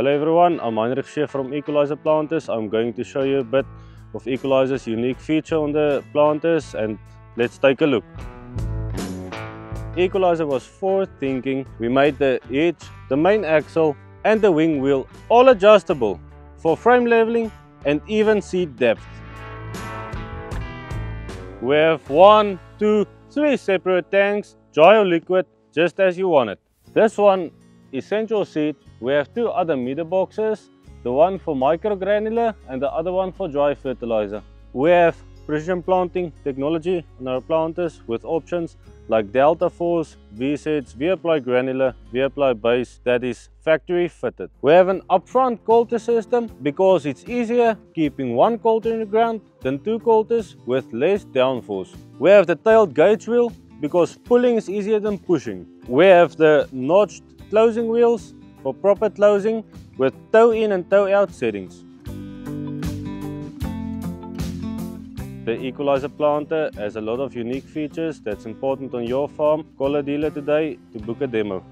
Hello everyone, I'm Heinrich Scheer from Equalizer Planters. I'm going to show you a bit of Equalizer's unique feature on the planters, and let's take a look. Equalizer was forward thinking. We made the hitch, the main axle and the wing wheel all adjustable for frame leveling and even seat depth. We have 1, 2, 3 separate tanks, dry or liquid, just as you want it. This one is central seat. We have 2 other meter boxes, the one for microgranular and the other one for dry fertilizer. We have precision planting technology on our planters with options like Delta Force, V-Sets, V-Apply Granular, V-Apply Base that is factory fitted. We have an upfront coulter system because it's easier keeping one coulter in the ground than 2 coulters with less downforce. We have the tailed gauge wheel because pulling is easier than pushing. We have the notched closing wheels for proper closing with toe in and toe out settings. The Equalizer planter has a lot of unique features that's important on your farm. Call a dealer today to book a demo.